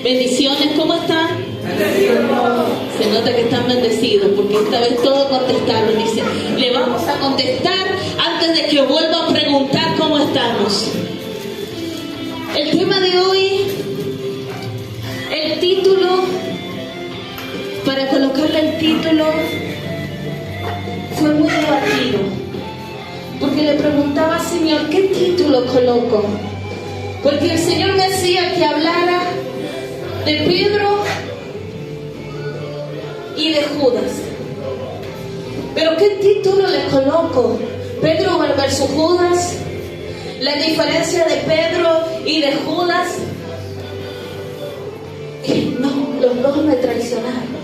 Bendiciones, ¿cómo están? Se nota que están bendecidos porque esta vez todos contestaron. Dice, le vamos a contestar antes de que vuelva a preguntar cómo estamos. El tema de hoy, el título, para colocarle el título, fue muy debatido. Porque le preguntaba, Señor, ¿qué título coloco? Porque el Señor me decía que hablara de Pedro y de Judas. Pero ¿qué título le coloco? ¿Pedro versus Judas? ¿La diferencia de Pedro y de Judas? No, los dos me traicionaron.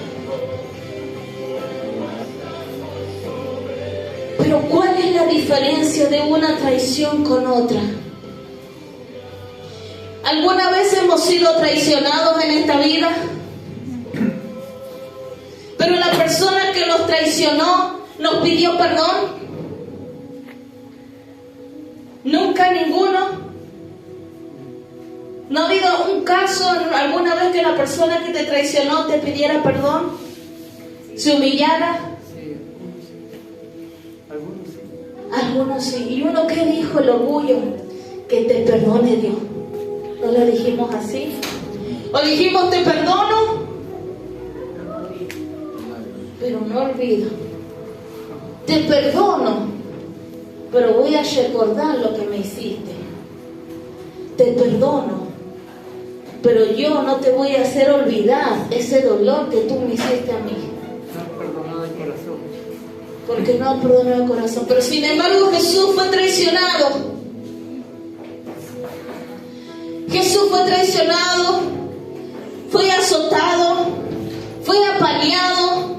Pero ¿cuál es la diferencia de una traición con otra? ¿Alguna vez hemos sido traicionados en esta vida? Pero la persona que nos traicionó nos pidió perdón. Nunca ninguno. ¿No ha habido un caso alguna vez que la persona que te traicionó te pidiera perdón? ¿Se humillara? Algunos sí. ¿Y uno qué dijo? El orgullo. Que te perdone Dios. ¿No lo dijimos así? ¿O dijimos te perdono? Pero no olvido. Te perdono, pero voy a recordar lo que me hiciste. Te perdono, pero yo no te voy a hacer olvidar ese dolor que tú me hiciste a mí. No perdonado el corazón. Porque no perdonó el corazón. Pero sin embargo Jesús fue traicionado. Jesús fue traicionado, fue azotado, fue apaleado.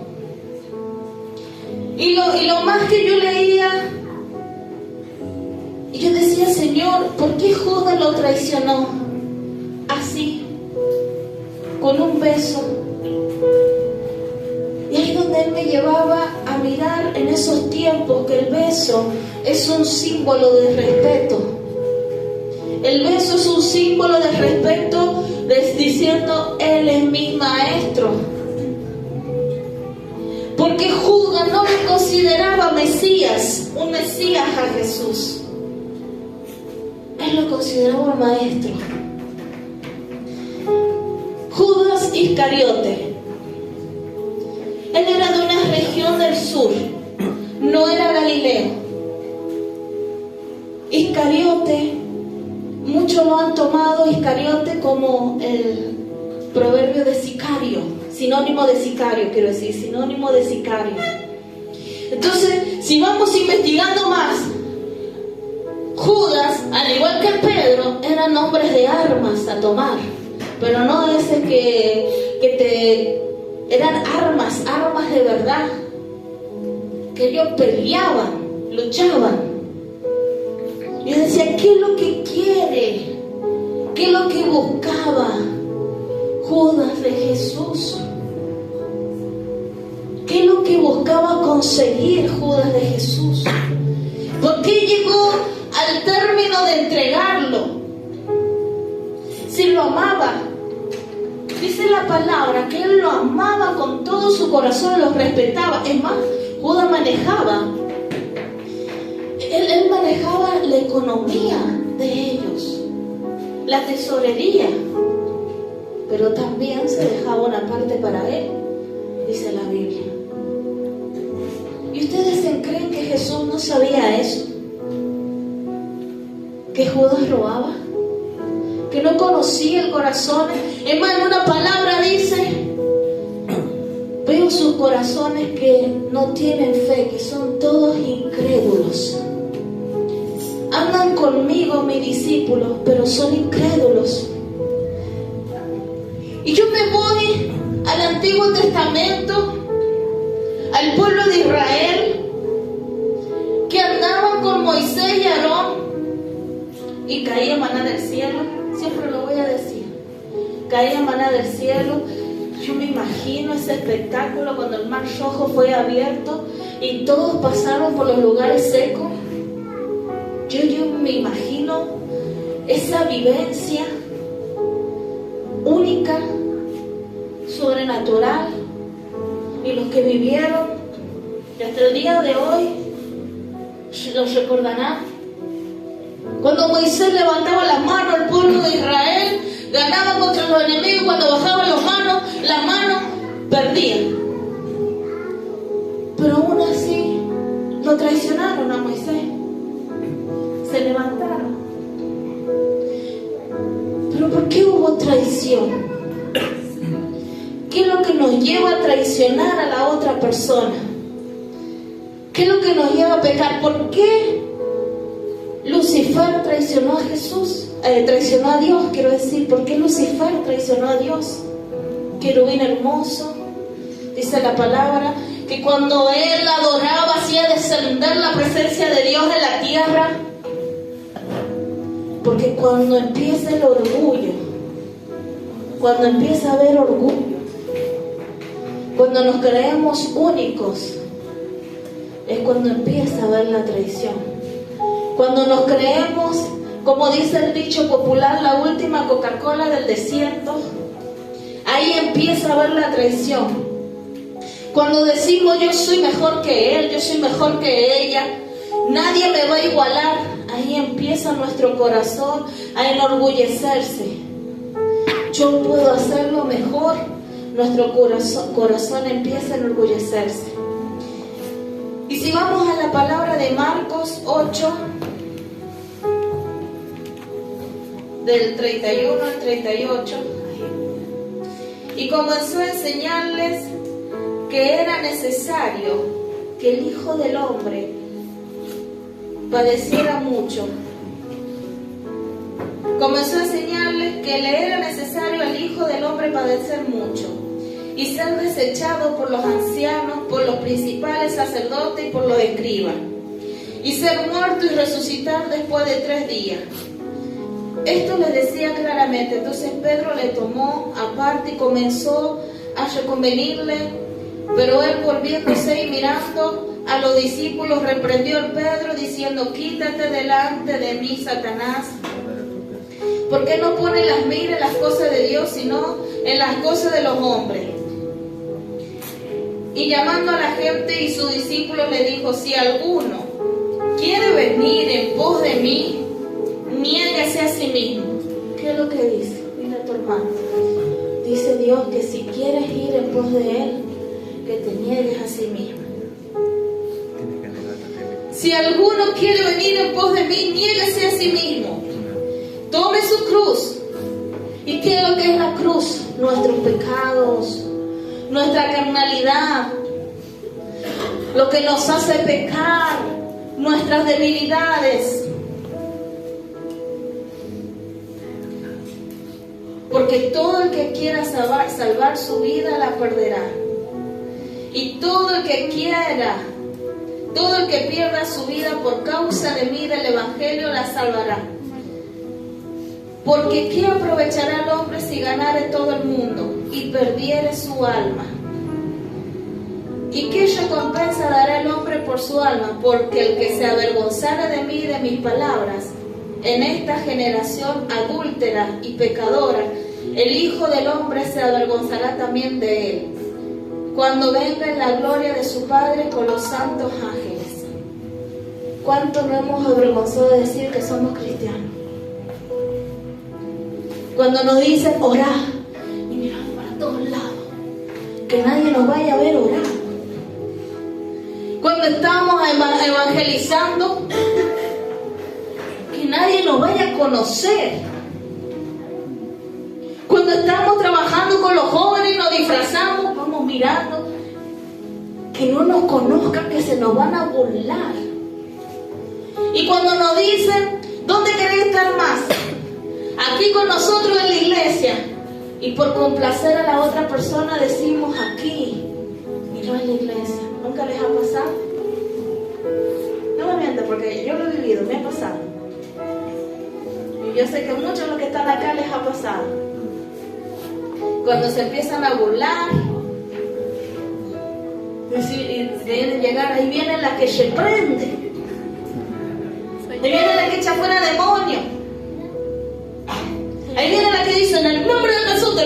Y lo más que yo leía, y yo decía, Señor, ¿por qué Judas lo traicionó? Así, con un beso. Y ahí es donde Él me llevaba a mirar en esos tiempos que el beso es un símbolo de respeto. El beso es un símbolo de respeto, diciendo, Él es mi maestro. Porque Judas no le consideraba Mesías, un Mesías a Jesús. Él lo consideraba un maestro. Judas Iscariote. Él era de una región del sur, no era Galileo. Iscariote, muchos lo han tomado Iscariote como el proverbio de sicario, sinónimo de sicario, quiero decir, sinónimo de sicario. Entonces, si vamos investigando más, Judas, al igual que Pedro, eran hombres de armas a tomar, pero no ese eran armas de verdad, que ellos peleaban, luchaban. Yo decía, ¿qué es lo que quiere? ¿Qué es lo que buscaba Judas de Jesús? ¿Qué es lo que buscaba conseguir Judas de Jesús? ¿Por qué llegó al término de entregarlo? Si lo amaba, dice la palabra que él lo amaba con todo su corazón, lo respetaba. Es más, Judas manejaba. Él manejaba la economía de ellos, la tesorería, pero también se dejaba una parte para él, dice la Biblia. ¿Y ustedes creen que Jesús no sabía eso? ¿Que Judas robaba? ¿Que no conocía el corazón? Es más, en una palabra dice, veo sus corazones que no tienen fe, que son todos incrédulos. Andan conmigo mis discípulos, pero son incrédulos. Y yo me voy al Antiguo Testamento, al pueblo de Israel, que andaban con Moisés y Aarón, y caía maná del cielo. Siempre lo voy a decir, caía maná del cielo. Yo me imagino ese espectáculo cuando el mar rojo fue abierto y todos pasaron por los lugares secos. Yo me imagino esa vivencia. única, sobrenatural, y los que vivieron y hasta el día de hoy los recordarán. Cuando Moisés levantaba las manos, el pueblo de Israel ganaba contra los enemigos. Cuando bajaban las manos perdían. Pero aún así lo traicionaron a Moisés. Se levantaron. ¿Pero por qué hubo traición? ¿Qué es lo que nos lleva a traicionar a la otra persona? ¿Qué es lo que nos lleva a pecar? ¿Por qué Lucifer traicionó a Jesús? Traicionó a Dios, quiero decir. ¿Por qué Lucifer traicionó a Dios? Querubín hermoso. Dice la palabra que cuando él adoraba hacía descender la presencia de Dios en la tierra. Porque cuando empieza el orgullo, cuando empieza a haber orgullo, cuando nos creemos únicos, es cuando empieza a haber la traición. Cuando nos creemos, como dice el dicho popular, la última Coca-Cola del desierto, ahí empieza a haber la traición. Cuando decimos yo soy mejor que él, yo soy mejor que ella, nadie me va a igualar, ahí empieza nuestro corazón a enorgullecerse. Yo puedo hacerlo mejor, nuestro corazón empieza a enorgullecerse. Y si vamos a la palabra de Marcos 8, del 31 al 38, y comenzó a enseñarles que era necesario que el Hijo del Hombre padeciera mucho. Comenzó a enseñarles que le era necesario al Hijo del Hombre padecer mucho y ser desechado por los ancianos, por los principales sacerdotes y por los escribas, y ser muerto y resucitar después de 3 días. Esto les decía claramente. Entonces Pedro le tomó aparte y comenzó a reconvenirle, pero él, volviéndose y mirando a los discípulos, reprendió a Pedro diciendo: quítate delante de mí, Satanás, ¿por qué no pone las miras en las cosas de Dios, sino en las cosas de los hombres? Y llamando a la gente y sus discípulos le dijo: si alguno quiere venir en pos de mí, niéguese a sí mismo. ¿Qué es lo que dice? Mira a tu hermano. Dice Dios que si quieres ir en pos de Él, que te niegues a sí mismo. Si alguno quiere venir en pos de mí, niéguese a sí mismo. Tome su cruz. ¿Y qué es lo que es la cruz? Nuestros pecados, nuestra carnalidad, lo que nos hace pecar, nuestras debilidades. Porque todo el que quiera salvar su vida la perderá. Y todo el que pierda su vida por causa de mí, del Evangelio, la salvará. Porque ¿qué aprovechará el hombre si ganare todo el mundo y perdiere su alma? ¿Y qué recompensa dará el hombre por su alma? Porque el que se avergonzara de mí y de mis palabras, en esta generación adúltera y pecadora, el Hijo del Hombre se avergonzará también de él, cuando venga en la gloria de su Padre con los santos ángeles. ¿Cuánto nos hemos avergonzado de decir que somos cristianos? Cuando nos dicen orar y miramos para todos lados, que nadie nos vaya a ver orar. Cuando estamos evangelizando, que nadie nos vaya a conocer. Cuando estamos trabajando con los jóvenes y nos disfrazamos, vamos mirando, que no nos conozcan, que se nos van a burlar. Y cuando nos dicen, ¿dónde queréis estar más? Aquí con nosotros en la iglesia. Y por complacer a la otra persona decimos aquí y no en la iglesia. ¿Nunca les ha pasado? No me mientan, porque yo lo he vivido, me ha pasado. Y yo sé que muchos de los que están acá les ha pasado. Cuando se empiezan a burlar, y vienen llegar, ahí viene la que reprende. Ahí viene la que echa fuera demonios. Ahí viene la que dice: en el nombre de Jesús te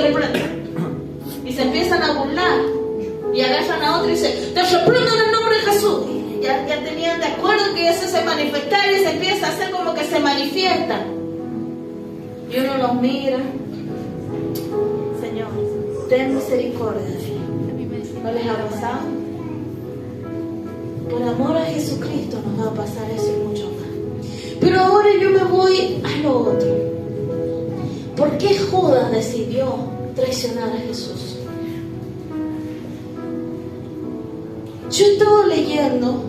Y agarran a otro y dicen, te reprendo en el nombre de Jesús. Y ya tenían de acuerdo que eso se manifestara y se empieza a hacer como que se manifiesta. Y uno los mira. Señor, ten misericordia de ellos. ¿No les ha pasado? Por amor a Jesucristo nos va a pasar eso y mucho más. Pero ahora yo me voy a lo otro. ¿Por qué Judas decidió traicionar a Jesús? Yo estaba leyendo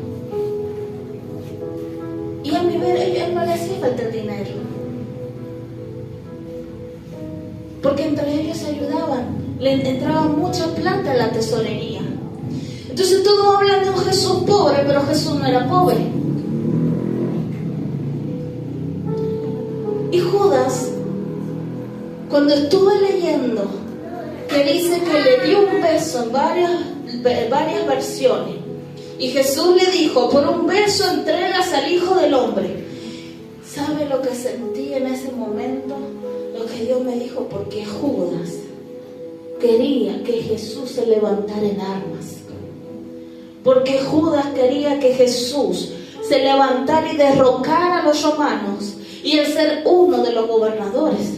y a mi ver a él no le hacía falta el dinero, porque entre ellos se ayudaban, le entraba mucha plata en la tesorería. Entonces todos hablan de un Jesús pobre, pero Jesús no era pobre. Y Judas, cuando estuve leyendo que dice que le dio un beso en varias versiones, y Jesús le dijo, por un beso entregas al Hijo del Hombre. ¿Sabe lo que sentí en ese momento? Lo que Dios me dijo, porque Judas quería que Jesús se levantara en armas. Porque Judas quería que Jesús se levantara y derrocara a los romanos y el ser uno de los gobernadores.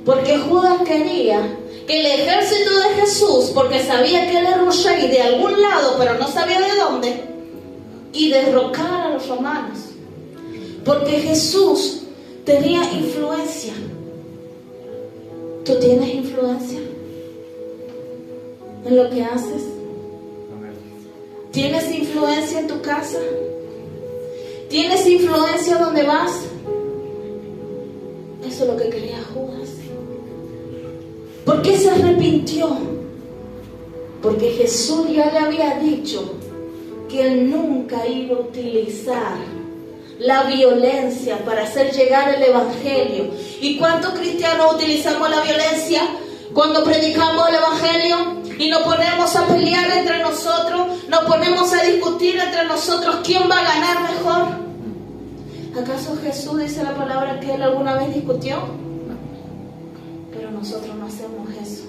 Porque Judas quería que el ejército de Jesús, porque sabía que él era un rey de algún lado, pero no sabía de dónde, y derrocar a los romanos. Porque Jesús tenía influencia. ¿Tú tienes influencia en lo que haces? ¿Tienes influencia en tu casa? ¿Tienes influencia donde vas? Eso es lo que quería Judas. ¿Por qué se arrepintió? Porque Jesús ya le había dicho que él nunca iba a utilizar la violencia para hacer llegar el evangelio. ¿Y cuántos cristianos utilizamos la violencia cuando predicamos el evangelio? Y nos ponemos a pelear entre nosotros, nos ponemos a discutir entre nosotros quién va a ganar mejor. ¿Acaso Jesús dice la palabra que él alguna vez discutió? Pero nosotros no hacemos eso.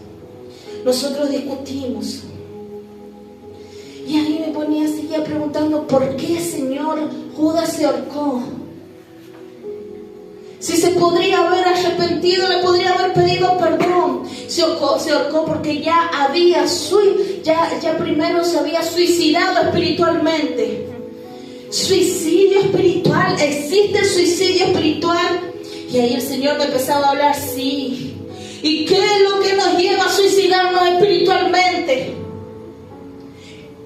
Nosotros discutimos. Y ahí me ponía así ya preguntando, ¿por qué, Señor, Judas se ahorcó? Si se podría haber arrepentido, le podría haber pedido perdón. Se ahorcó porque ya primero se había suicidado espiritualmente. Suicidio espiritual, existe el suicidio espiritual. Y ahí el Señor me empezaba a hablar, sí. ¿Y qué es lo que nos lleva a suicidarnos espiritualmente?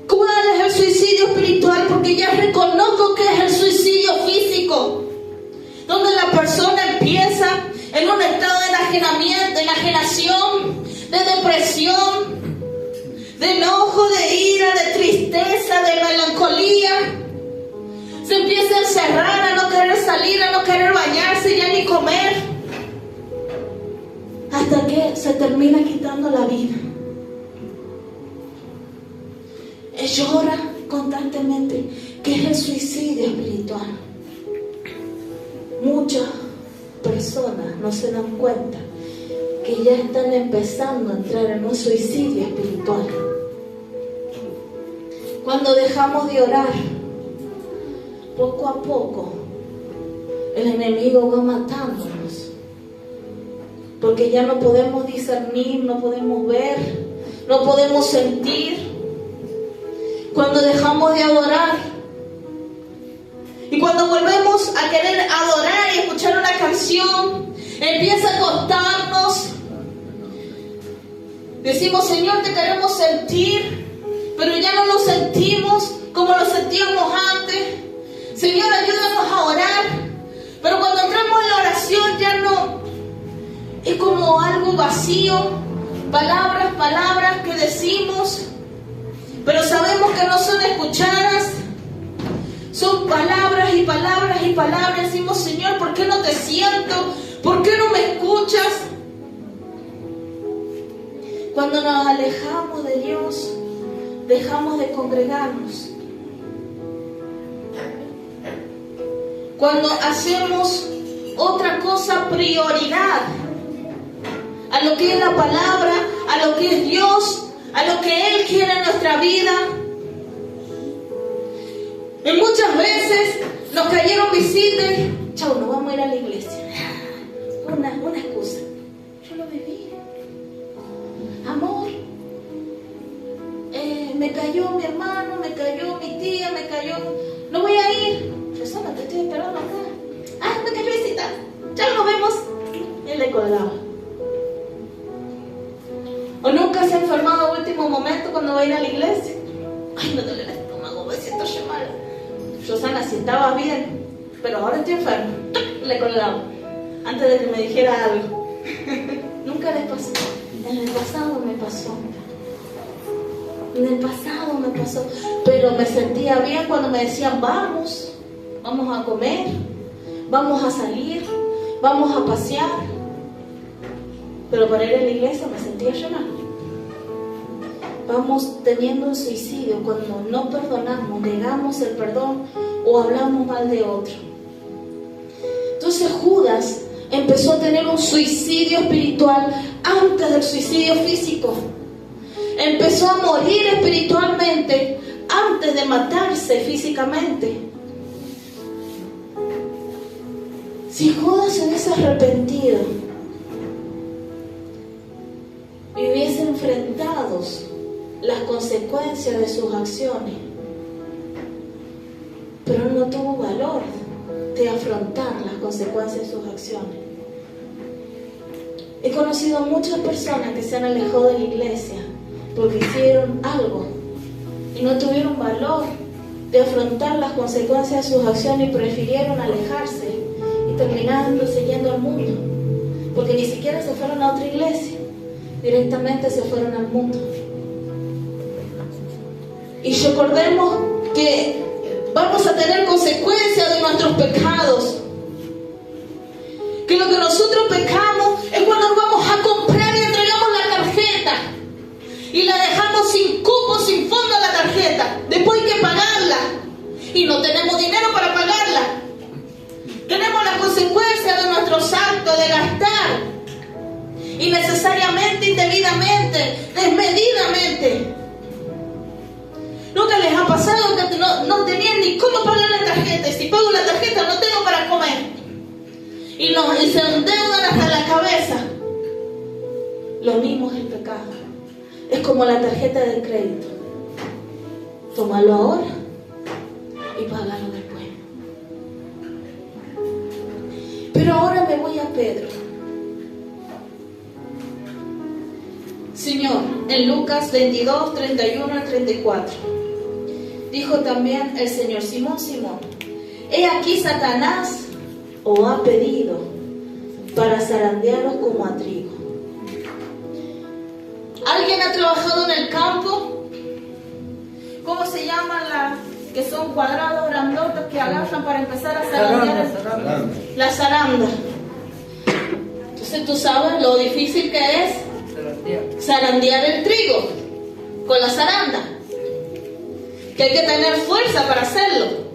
¿Cuál es el suicidio espiritual? Porque ya reconozco que es el suicidio físico, donde la persona empieza en un estado de enajenamiento, de enajenación, de depresión, de enojo, de ira, de tristeza, de melancolía. Se empieza a encerrar, a no querer salir, a no querer bañarse, ya ni comer, hasta que se termina quitando la vida. Llora constantemente, que es el suicidio espiritual. Muchas personas no se dan cuenta que ya están empezando a entrar en un suicidio espiritual. Cuando dejamos de orar, poco a poco el enemigo va matándonos, porque ya no podemos discernir, no podemos ver, no podemos sentir. Cuando dejamos de adorar y cuando volvemos a querer adorar y escuchar una canción, empieza a costarnos. Decimos, Señor, te queremos sentir, pero ya no lo sentimos como lo sentíamos antes. Señor, ayúdanos a orar, pero cuando entramos en la oración ya no, es como algo vacío, palabras que decimos, pero sabemos que no son escuchadas. Son palabras y palabras y palabras. Decimos, Señor, ¿por qué no te siento? ¿Por qué no me escuchas? Cuando nos alejamos de Dios, dejamos de congregarnos. Cuando hacemos otra cosa prioridad a lo que es la palabra, a lo que es Dios, a lo que Él quiere en nuestra vida. Y muchas veces nos cayeron visitas. Chau, no vamos a ir a la iglesia. Una excusa. Yo lo viví. Amor, me cayó mi hermano, me cayó mi tía, me cayó... No voy a ir. Rosana, te estoy esperando acá. Me cayó visita. Chau, nos vemos. Él le colgaba. ¿O nunca se ha enfermado a último momento cuando va a ir a la iglesia? Ay, me duele el estómago, me siento mal. Rosana, si estaba bien, pero ahora estoy enferma. Le colgaba antes de que me dijera algo. Nunca les pasó. En el pasado me pasó. En el pasado me pasó. Pero me sentía bien cuando me decían, vamos a comer, vamos a salir, vamos a pasear. Pero para ir a la iglesia me sentía llorar. Vamos teniendo un suicidio cuando no perdonamos, negamos el perdón o hablamos mal de otro. Entonces Judas empezó a tener un suicidio espiritual antes del suicidio físico. Empezó a morir espiritualmente antes de matarse físicamente. Si Judas se hubiese arrepentido y hubiese enfrentado las consecuencias de sus acciones, pero él no tuvo valor de afrontar las consecuencias de sus acciones. He conocido muchas personas que se han alejado de la iglesia porque hicieron algo y no tuvieron valor de afrontar las consecuencias de sus acciones y prefirieron alejarse y terminaron yendo al mundo, porque ni siquiera se fueron a otra iglesia, directamente se fueron al mundo. Y recordemos que vamos a tener consecuencias de nuestros pecados. Que lo que nosotros pecamos es cuando nos vamos a comprar y entregamos la tarjeta y la dejamos sin cupo, sin fondo la tarjeta. Después hay que pagarla y no tenemos dinero para pagarla. Tenemos las consecuencias de nuestros actos de gastar innecesariamente, indebidamente, desmedidamente. ¿Nunca les ha pasado que no tenían ni cómo pagar la tarjeta? Y si pago la tarjeta no tengo para comer. Y se endeudan hasta la cabeza. Lo mismo es el pecado. Es como la tarjeta de crédito. Tómalo ahora y págalo después. Pero ahora me voy a Pedro. Señor, en Lucas 22, 31 al 34. Dijo también el Señor: Simón, Simón, he aquí Satanás os ha pedido para zarandearos como a trigo. ¿Alguien ha trabajado en el campo? ¿Cómo se llaman las que son cuadrados grandotes que agarran para empezar a zarandear? La zaranda. Entonces tú sabes lo difícil que es zarandear el trigo con la zaranda. Que hay que tener fuerza para hacerlo.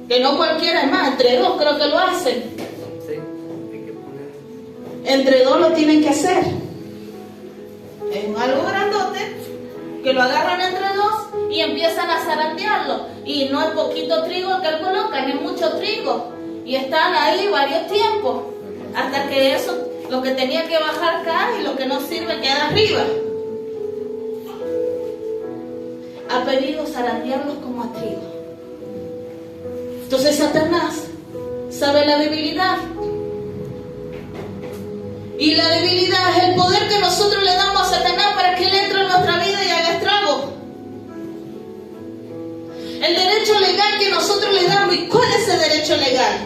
Que no cualquiera, es más, entre dos creo que lo hacen. Sí, hay que poner. Entre dos lo tienen que hacer. Es algo grandote que lo agarran entre dos y empiezan a zarandearlo. Y no es poquito trigo que él coloca, ni mucho trigo. Y están ahí varios tiempos hasta que eso, lo que tenía que bajar cae y lo que no sirve queda arriba. Ha pedido zarandearlos como a trigo. Entonces Satanás sabe la debilidad. Y la debilidad es el poder que nosotros le damos a Satanás para que él entre en nuestra vida y haga estrago. El derecho legal que nosotros le damos. ¿Y cuál es el derecho legal?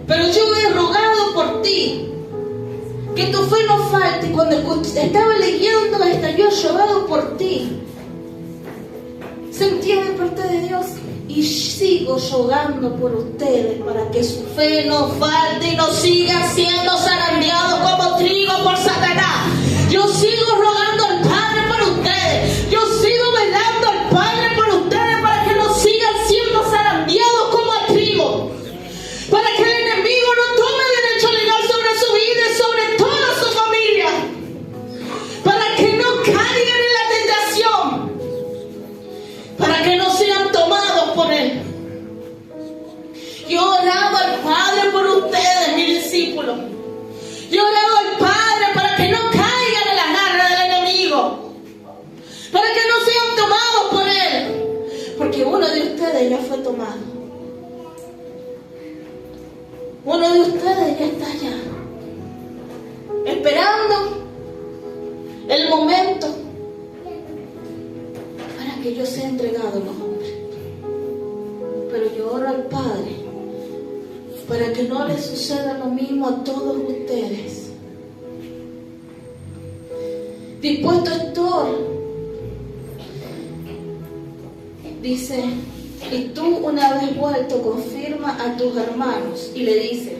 Pero yo he rogado por ti que tu fe no falte. Y cuando estaba leyendo esta, yo he rogado por ti. Sentía de parte de Dios. Y sigo rogando por ustedes para que su fe no falte y no siga siendo zarandeado como trigo por Satanás. Yo sigo rogando al Padre por ustedes. Yo sigo velando al Padre por ustedes para que no sigan siendo zarandeados como a trigo. Para que el enemigo no tome derecho legal sobre su vida y sobre toda su familia. Yo oraba al Padre por ustedes, mis discípulos. Yo oraba al Padre para que no caigan en la garra del enemigo, para que no sean tomados por él, porque uno de ustedes ya fue tomado. Uno de ustedes ya está allá, esperando el momento para que yo sea entregado a los hombres. Pero yo oro al Padre para que no les suceda lo mismo a todos ustedes. Dispuesto estoy. Dice, y tú una vez vuelto confirma a tus hermanos. Y le dice,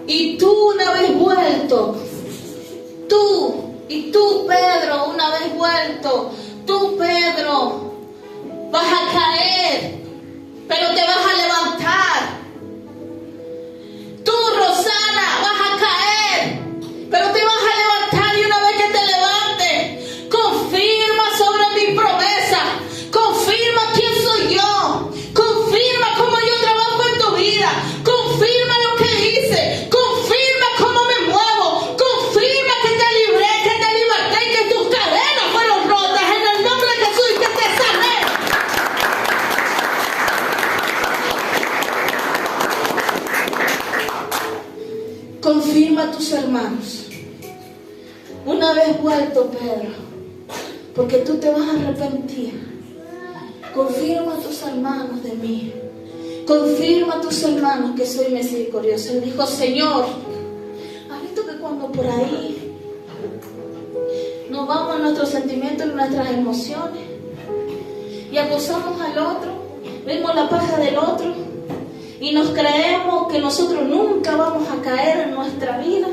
y tú una vez vuelto, tú Pedro, una vez vuelto, tú Pedro, vas a caer, pero te vas a levantar. Tú, Rosana, vas a caer, pero te vas a levantar, y una vez que te levantes, confirma sobre mi promesa, confirma quién soy yo, confirma cómo yo trabajo en tu vida, confirma lo que hice, confirma cómo me muevo, confirma que te libré, que te liberté, que tus cadenas fueron rotas en el nombre de Jesús y que te sané. Confirma a tus hermanos. Una vez vuelto, Pedro, porque tú te vas a arrepentir. Confirma a tus hermanos de mí. Confirma a tus hermanos que soy misericordioso. Él dijo, Señor, ¿has visto que cuando por ahí nos vamos a nuestros sentimientos y nuestras emociones y acusamos al otro, vemos la paja del otro y nos creemos que nosotros nunca vamos a caer en nuestra vida?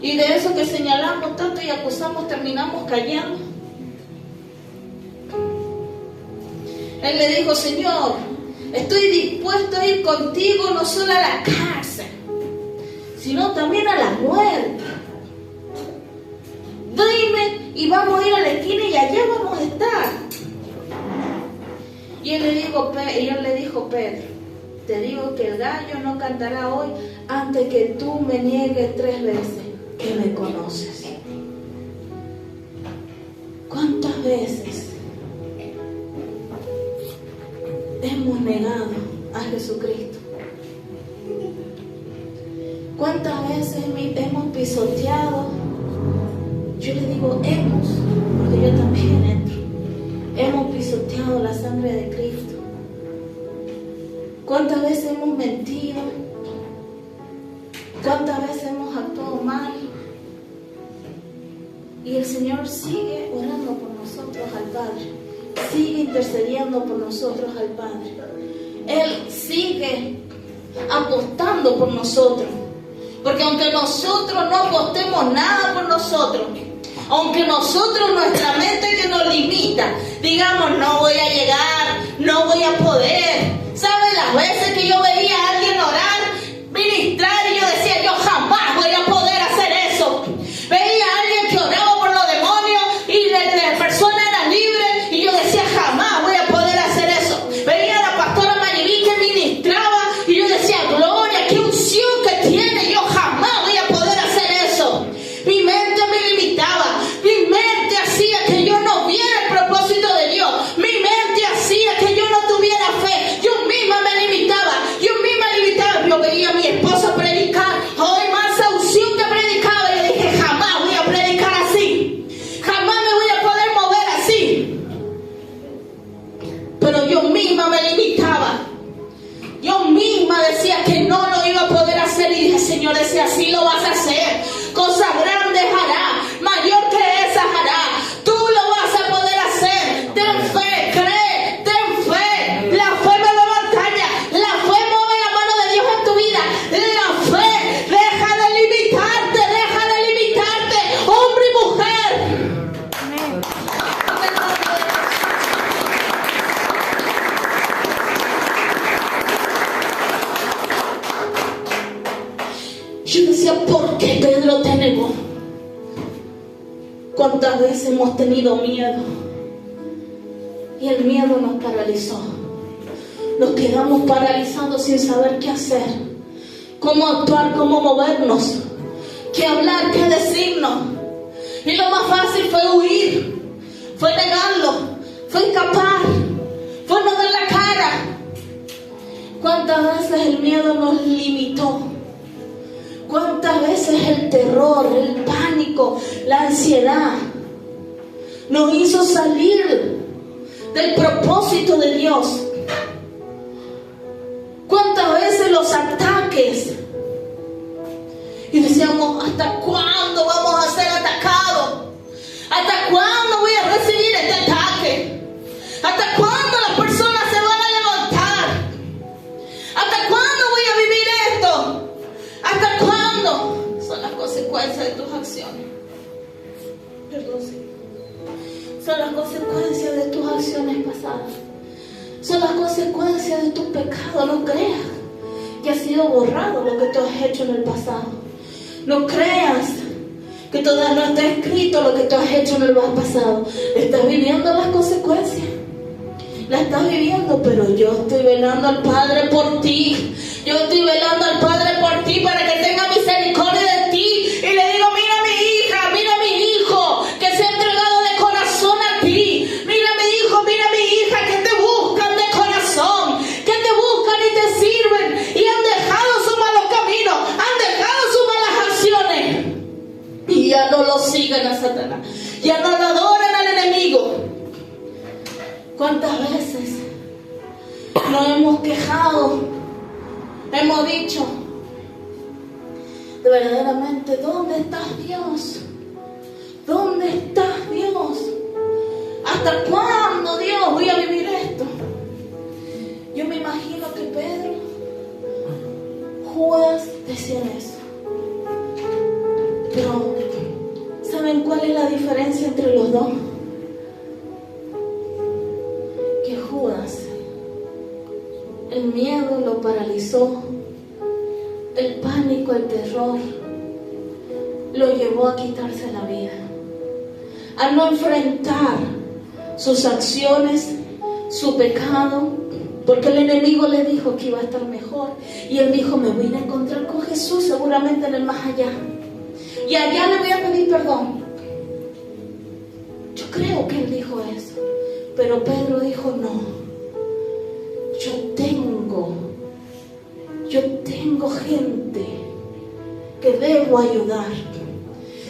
Y de eso que señalamos tanto y acusamos terminamos cayendo. Él le dijo, Señor, estoy dispuesto a ir contigo no solo a la cárcel, sino también a la muerte. Dime y vamos a ir a la esquina y allá vamos a estar. Y él le dijo, Pedro, te digo que el gallo no cantará hoy antes que tú me niegues 3 veces que me conoces. ¿Cuántas veces hemos negado a Jesucristo? ¿Cuántas veces hemos pisoteado? Yo le digo hemos, porque yo también entro. Hemos pisoteado la sangre de Cristo. ¿Cuántas veces hemos mentido? ¿Cuántas veces hemos actuado mal? Y el Señor sigue orando por nosotros al Padre. Sigue intercediendo por nosotros al Padre. Él sigue apostando por nosotros. Porque aunque nosotros no apostemos nada por nosotros, aunque nosotros, nuestra mente que nos limita, digamos, no voy a llegar, no voy a poder. ¿Saben las veces que yo veía a alguien orar, ministrar, y yo decía, yo jamás voy a poder hacer eso? Veía a alguien que oraba por los demonios y la persona era libre, y yo decía, jamás voy a poder hacer eso. Veía a la pastora Maribí que ministraba, y yo decía, gloria, qué unción que tiene, yo jamás voy a poder hacer eso. Mi mente me limitaba, mi mente hacía que yo no viera el propósito de Dios, mi mente hacía que yo no tuviera fe, yo misma me limitaba. Yo veía a mi esposa predicar, hoy más unción que predicaba, y yo dije, jamás voy a predicar así, jamás me voy a poder mover así. Pero yo misma me limitaba, yo misma decía que no lo iba a poder hacer, y dije, Señor, si así lo vas a hacer, cosas grandes hará, mayor que esas hará, tú lo vas a poder hacer. Ten fe, cree, ten fe. La fe me lo montaña, la fe mueve la mano de Dios en tu vida. La fe, deja de limitarte, hombre y mujer. Amén. Yo decía, ¿por qué Pedro te negó? ¿Cuántas veces hemos tenido miedo? Y el miedo nos paralizó. nos quedamos paralizados sin saber qué hacer, cómo actuar, cómo movernos, qué hablar, qué decirnos. Y lo más fácil fue huir, fue negarlo, fue escapar, fue no dar la cara. ¿Cuántas veces el miedo nos limitó? ¿Cuántas veces el terror, el pánico, la ansiedad nos hizo salir del propósito de Dios? ¿Cuántas veces los ataques? Y decíamos, ¿hasta cuándo vamos a ser atacados? ¿Hasta cuándo voy a recibir este ataque? ¿Hasta cuándo las personas se van a levantar? ¿Hasta cuándo voy a vivir esto? ¿Hasta cuándo? Son las consecuencias de tus acciones. Perdón, sí. Son las consecuencias de tus acciones pasadas. Son las consecuencias de tus pecados. No creas que ha sido borrado lo que tú has hecho en el pasado. No creas que todavía no está escrito lo que tú has hecho en el pasado. Estás viviendo las consecuencias. La estás viviendo, pero yo estoy velando al Padre por ti. Yo estoy velando al Padre por ti para que tenga misericordia de ti. Y le digo, mira a mi hija, mira a mi hijo, que se ha entregado de corazón a ti. Mira a mi hijo, mira a mi hija, que te buscan de corazón, que te buscan y te sirven. Y han dejado sus malos caminos, han dejado sus malas acciones. Y ya no lo siguen a Satanás. Ya no lo adoran al enemigo. ¿Cuántas veces nos hemos quejado? Hemos dicho, de verdaderamente, ¿dónde estás, Dios? ¿Dónde estás, Dios? ¿Hasta cuándo, Dios, voy a vivir esto? Yo me imagino que Pedro, Judas decían eso. Pero, ¿saben cuál es la diferencia entre los dos? Que Judas, el miedo lo paralizó, el pánico, el terror, lo llevó a quitarse la vida, a no enfrentar sus acciones, su pecado, porque el enemigo le dijo que iba a estar mejor, y él dijo, me voy a encontrar con Jesús seguramente en el más allá, y allá le voy a pedir perdón. Yo creo que él dijo eso, pero Pedro dijo, no, yo tengo gente que debo ayudar.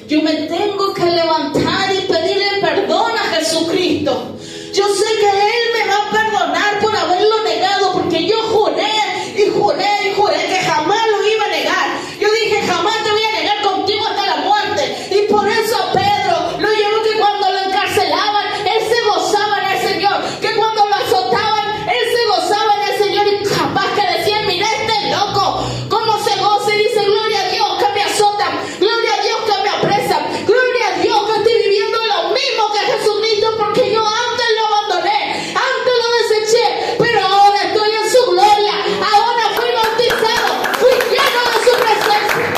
Yo me tengo que levantar y pedirle perdón a Jesucristo. Yo sé que Él me va a perdonar por haberlo negado, porque yo juré y juré y juré que jamás lo iba a negar. Yo dije, jamás te voy a negar contigo hasta la muerte. Y por eso a Pedro lo llevó, que cuando lo encarcelaban, él se gozaba en el Señor. Que cuando lo azotaban, él se gozaba en el Señor. Y capaz que decían, mira este loco, cómo se goza, y dice, gloria a Dios que me azotan, gloria a Dios que me apresan, gloria a Dios que estoy viviendo lo mismo que Jesucristo, porque yo antes lo abandoné, antes lo deseché, pero ahora estoy en su gloria, ahora fui bautizado, fui lleno de su presencia.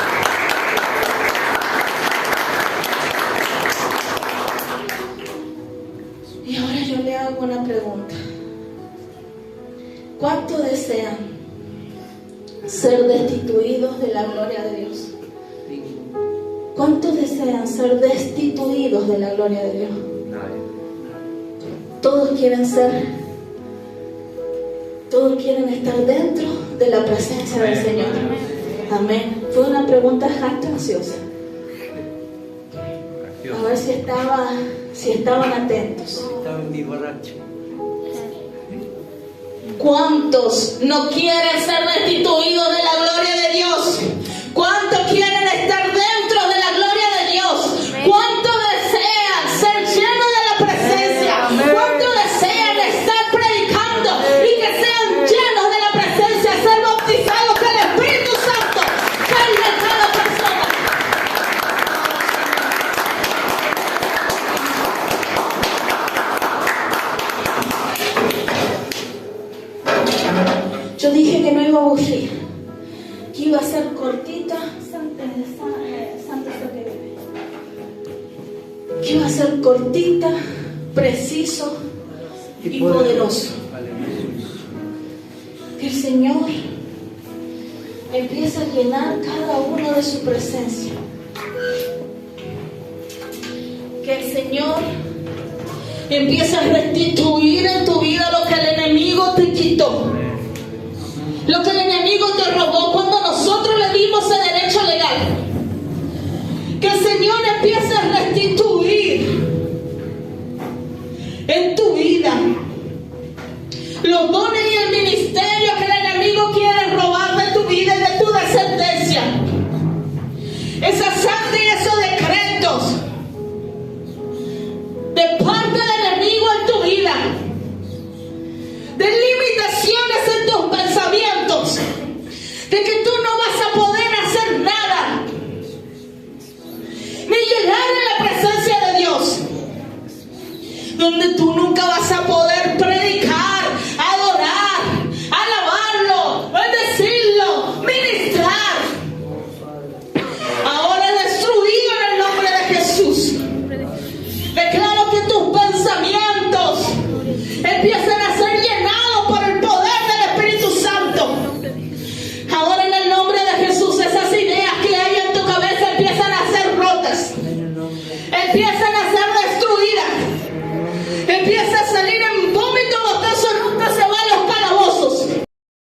Y ahora yo le hago una pregunta. ¿Cuánto desean ser destituidos de la gloria de Dios? ¿Cuántos desean ser destituidos de la gloria de Dios? Todos quieren estar dentro de la presencia del Señor. Amén. Fue una pregunta jactanciosa. A ver si estaban atentos. Estaba mi borracho. ¿Cuántos no quieren ser destituidos de la gloria de Dios? ¿Cuántos quieren estar dentro de la gloria de Dios? ¿Cuántos desean ser llenos de la presencia? ¿Cuántos desean estar predicando y que sean llenos de la presencia, ser bautizados, que el Espíritu Santo caiga en cada persona? Yo dije que no iba a aburrir, que iba a ser cortita, que iba a ser cortita, preciso y poderoso. el Señor empieza a llenar cada uno de su presencia. Que el Señor empieza a restituir en tu vida lo que el enemigo te quitó, lo que el enemigo te robó cuando nosotros le dimos el derecho legal. Que el Señor empiece a restituir en tu vida los dones y el ministerio que el enemigo quiere robar de tu vida y de tu descendencia. Esa sangre y esos decretos de parte del enemigo en tu vida, de limitaciones en tus pensamientos, de que tú no vas a poder hacer nada, ni llegar a la presencia de Dios, donde tú nunca vas a poder